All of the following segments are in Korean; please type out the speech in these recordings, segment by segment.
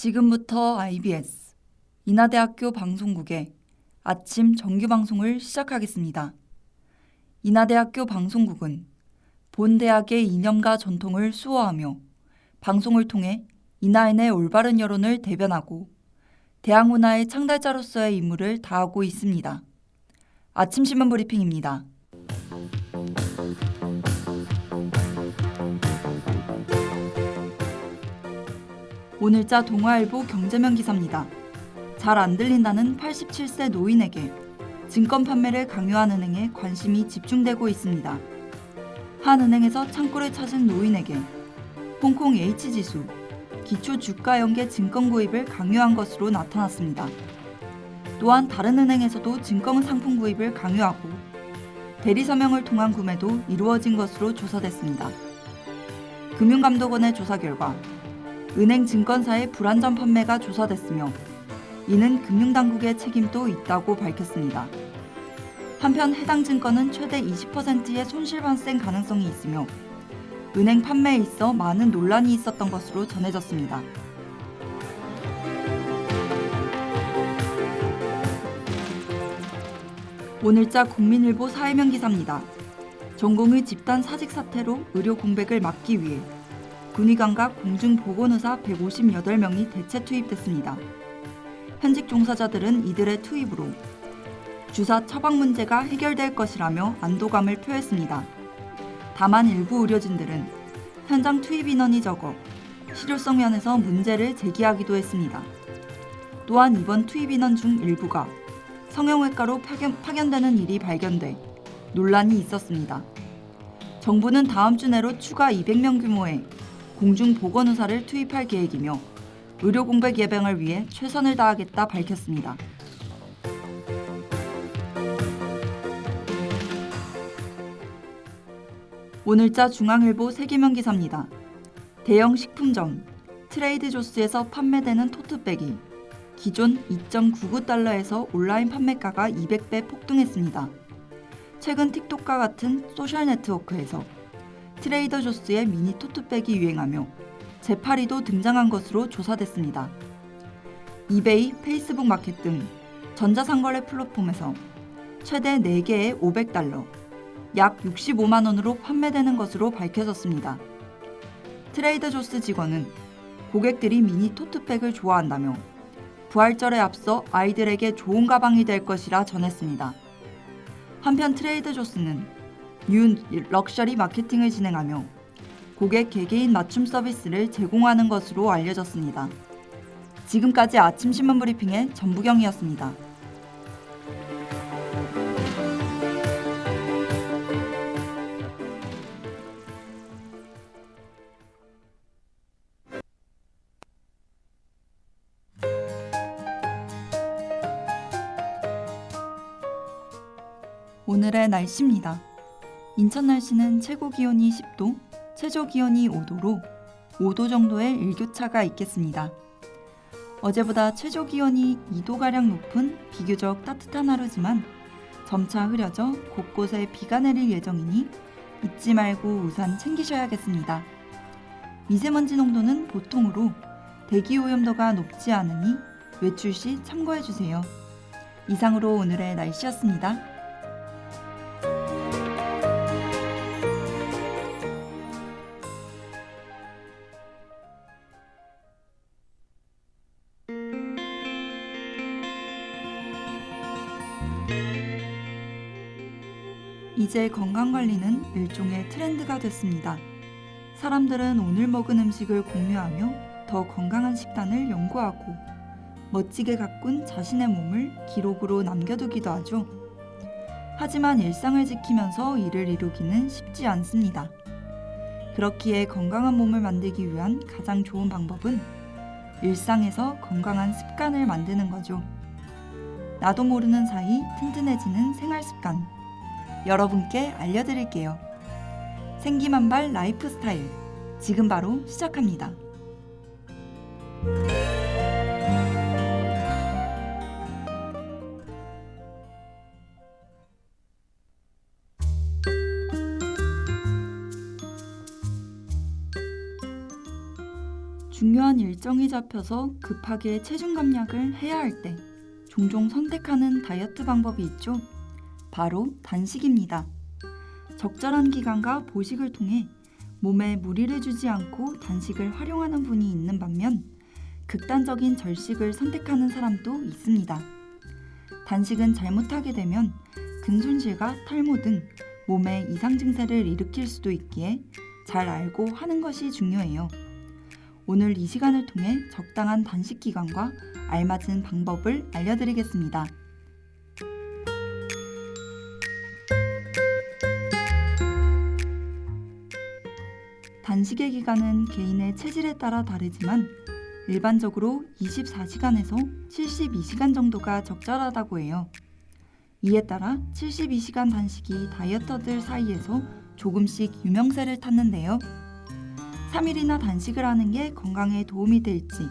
지금부터 IBS 인하대학교 방송국의 아침 정규 방송을 시작하겠습니다. 인하대학교 방송국은 본 대학의 이념과 전통을 수호하며 방송을 통해 인하인의 올바른 여론을 대변하고 대학 문화의 창달자로서의 임무를 다하고 있습니다. 아침 신문 브리핑입니다. 오늘자 동아일보 경제면 기사입니다. 잘 안 들린다는 87세 노인에게 증권 판매를 강요한 은행에 관심이 집중되고 있습니다. 한 은행에서 창구를 찾은 노인에게 홍콩 H지수, 기초 주가 연계 증권 구입을 강요한 것으로 나타났습니다. 또한 다른 은행에서도 증권 상품 구입을 강요하고 대리 서명을 통한 구매도 이루어진 것으로 조사됐습니다. 금융감독원의 조사 결과 은행 증권사의 불안전 판매가 조사됐으며 이는 금융당국의 책임도 있다고 밝혔습니다. 한편 해당 증권은 최대 20%의 손실 발생 가능성이 있으며 은행 판매에 있어 많은 논란이 있었던 것으로 전해졌습니다. 오늘자 국민일보 사회면 기사입니다. 전공의 집단 사직 사태로 의료 공백을 막기 위해 군의관과 공중보건의사 158명이 대체 투입됐습니다. 현직 종사자들은 이들의 투입으로 주사 처방 문제가 해결될 것이라며 안도감을 표했습니다. 다만 일부 의료진들은 현장 투입 인원이 적어 실효성 면에서 문제를 제기하기도 했습니다. 또한 이번 투입 인원 중 일부가 성형외과로 파견되는 일이 발견돼 논란이 있었습니다. 정부는 다음 주 내로 추가 200명 규모의 공중보건의사를 투입할 계획이며 의료 공백 예방을 위해 최선을 다하겠다 밝혔습니다. 오늘자 중앙일보 세계면 기사입니다. 대형 식품점 트레이드조스에서 판매되는 토트백이 기존 2.99달러에서 온라인 판매가가 200배 폭등했습니다. 최근 틱톡과 같은 소셜 네트워크에서 트레이더조스의 미니 토트백이 유행하며 제8위도 등장한 것으로 조사됐습니다. 이베이, 페이스북 마켓 등 전자상거래 플랫폼에서 최대 4개에 500달러, 약 65만 원으로 판매되는 것으로 밝혀졌습니다. 트레이더조스 직원은 고객들이 미니 토트백을 좋아한다며 부활절에 앞서 아이들에게 좋은 가방이 될 것이라 전했습니다. 한편 트레이더조스는 뉴 럭셔리 마케팅을 진행하며 고객 개개인 맞춤 서비스를 제공하는 것으로 알려졌습니다. 지금까지 아침 신문 브리핑의 전부경이었습니다. 오늘의 날씨입니다. 인천 날씨는 최고 기온이 10도, 최저 기온이 5도로 5도 정도의 일교차가 있겠습니다. 어제보다 최저 기온이 2도가량 높은 비교적 따뜻한 하루지만 점차 흐려져 곳곳에 비가 내릴 예정이니 잊지 말고 우산 챙기셔야겠습니다. 미세먼지 농도는 보통으로 대기 오염도가 높지 않으니 외출 시 참고해주세요. 이상으로 오늘의 날씨였습니다. 이제 건강관리는 일종의 트렌드가 됐습니다. 사람들은 오늘 먹은 음식을 공유하며 더 건강한 식단을 연구하고 멋지게 가꾼 자신의 몸을 기록으로 남겨두기도 하죠. 하지만 일상을 지키면서 이를 이루기는 쉽지 않습니다. 그렇기에 건강한 몸을 만들기 위한 가장 좋은 방법은 일상에서 건강한 습관을 만드는 거죠. 나도 모르는 사이 튼튼해지는 생활습관. 여러분께 알려드릴게요. 생기만발 라이프 스타일. 지금 바로 시작합니다. 중요한 일정이 잡혀서 급하게 체중 감량을 해야 할 때 종종 선택하는 다이어트 방법이 있죠. 바로 단식입니다. 적절한 기간과 보식을 통해 몸에 무리를 주지 않고 단식을 활용하는 분이 있는 반면 극단적인 절식을 선택하는 사람도 있습니다. 단식은 잘못하게 되면 근손실과 탈모 등 몸에 이상 증세를 일으킬 수도 있기에 잘 알고 하는 것이 중요해요. 오늘 이 시간을 통해 적당한 단식 기간과 알맞은 방법을 알려드리겠습니다. 단식의 기간은 개인의 체질에 따라 다르지만 일반적으로 24시간에서 72시간 정도가 적절하다고 해요. 이에 따라 72시간 단식이 다이어터들 사이에서 조금씩 유명세를 탔는데요. 3일이나 단식을 하는 게 건강에 도움이 될지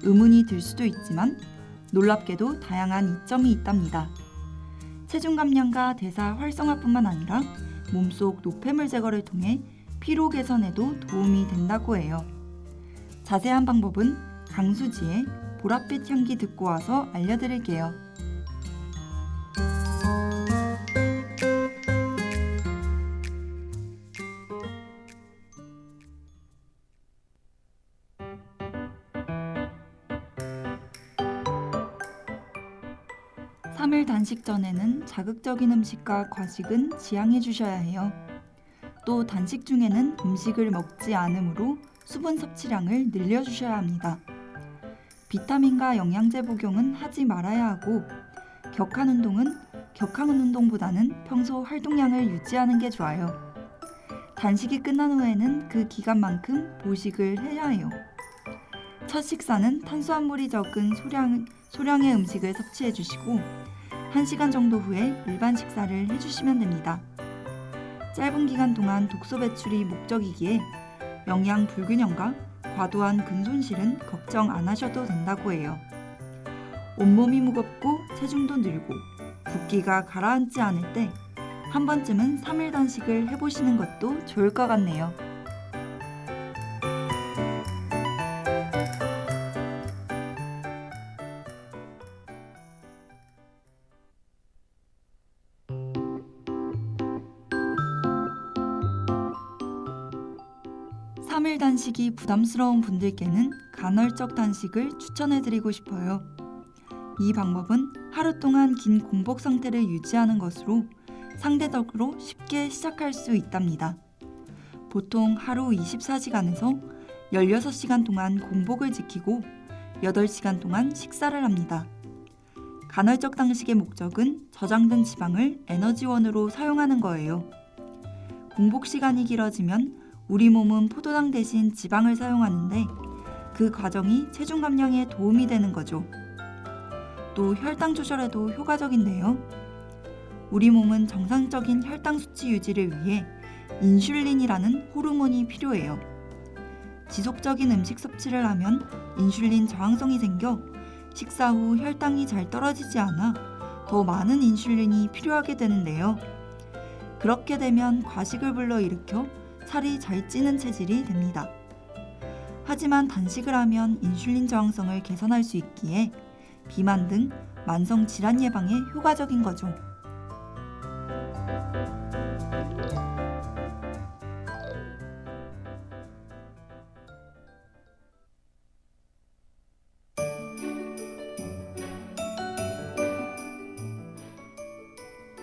의문이 들 수도 있지만 놀랍게도 다양한 이점이 있답니다. 체중 감량과 대사 활성화뿐만 아니라 몸속 노폐물 제거를 통해 피로 개선에도 도움이 된다고 해요. 자세한 방법은 강수지의 보랏빛 향기 듣고 와서 알려드릴게요. (3일) 단식 전에는 자극적인 음식과 과식은 지양해 주셔야 해요. 또 단식 중에는 음식을 먹지 않으므로 수분 섭취량을 늘려주셔야 합니다. 비타민과 영양제 복용은 하지 말아야 하고 격한 운동은 격한 운동보다는 평소 활동량을 유지하는 게 좋아요. 단식이 끝난 후에는 그 기간만큼 보식을 해야 해요. 첫 식사는 탄수화물이 적은 소량의 음식을 섭취해 주시고 1시간 정도 후에 일반 식사를 해주시면 됩니다. 짧은 기간 동안 독소 배출이 목적이기에 영양 불균형과 과도한 근손실은 걱정 안 하셔도 된다고 해요. 온몸이 무겁고 체중도 늘고 붓기가 가라앉지 않을 때 한 번쯤은 3일 단식을 해보시는 것도 좋을 것 같네요. (3일) 단식이 부담스러운 분들께는 간헐적 단식을 추천해드리고 싶어요. 이 방법은 하루 동안 긴 공복 상태를 유지하는 것으로 상대적으로 쉽게 시작할 수 있답니다. 보통 하루 24시간에서 16시간 동안 공복을 지키고 8시간 동안 식사를 합니다. 간헐적 단식의 목적은 저장된 지방을 에너지원으로 사용하는 거예요. 공복 시간이 길어지면 우리 몸은 포도당 대신 지방을 사용하는데 그 과정이 체중 감량에 도움이 되는 거죠. 또 혈당 조절에도 효과적인데요. 우리 몸은 정상적인 혈당 수치 유지를 위해 인슐린이라는 호르몬이 필요해요. 지속적인 음식 섭취를 하면 인슐린 저항성이 생겨 식사 후 혈당이 잘 떨어지지 않아 더 많은 인슐린이 필요하게 되는데요. 그렇게 되면 과식을 불러일으켜 살이 잘 찌는 체질이 됩니다. 하지만 단식을 하면 인슐린 저항성을 개선할 수 있기에 비만 등 만성 질환 예방에 효과적인 거죠.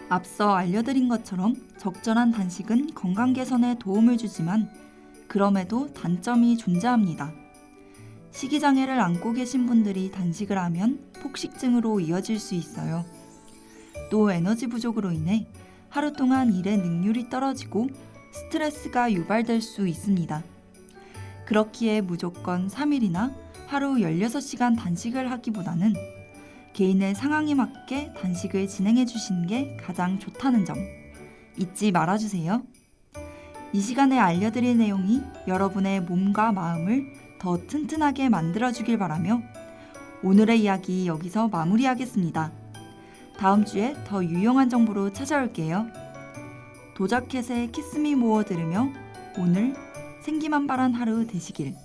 앞서 알려드린 것처럼 적절한 단식은 건강 개선에 도움을 주지만 그럼에도 단점이 존재합니다. 식이장애를 앓고 계신 분들이 단식을 하면 폭식증으로 이어질 수 있어요. 또 에너지 부족으로 인해 하루 동안 일의 능률이 떨어지고 스트레스가 유발될 수 있습니다. 그렇기에 무조건 3일이나 하루 16시간 단식을 하기보다는 개인의 상황에 맞게 단식을 진행해 주시는 게 가장 좋다는 점 잊지 말아주세요. 이 시간에 알려드릴 내용이 여러분의 몸과 마음을 더 튼튼하게 만들어주길 바라며 오늘의 이야기 여기서 마무리하겠습니다. 다음 주에 더 유용한 정보로 찾아올게요. 도자켓의 키스미 모어 들으며 오늘 생기만발한 하루 되시길.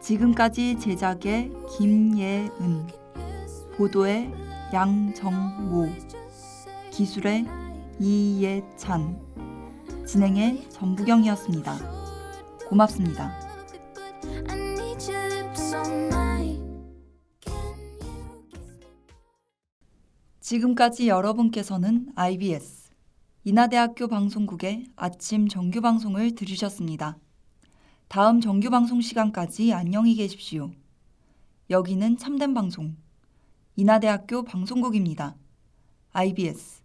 지금까지 제작의 김예은, 보도의 양정모, 기술의 이예찬, 진행의 전부경이었습니다. 고맙습니다. 지금까지 여러분께서는 IBS 인하대학교 방송국의 아침 정규 방송을 들으셨습니다. 다음 정규 방송 시간까지 안녕히 계십시오. 여기는 참된 방송 인하대학교 방송국입니다. IBS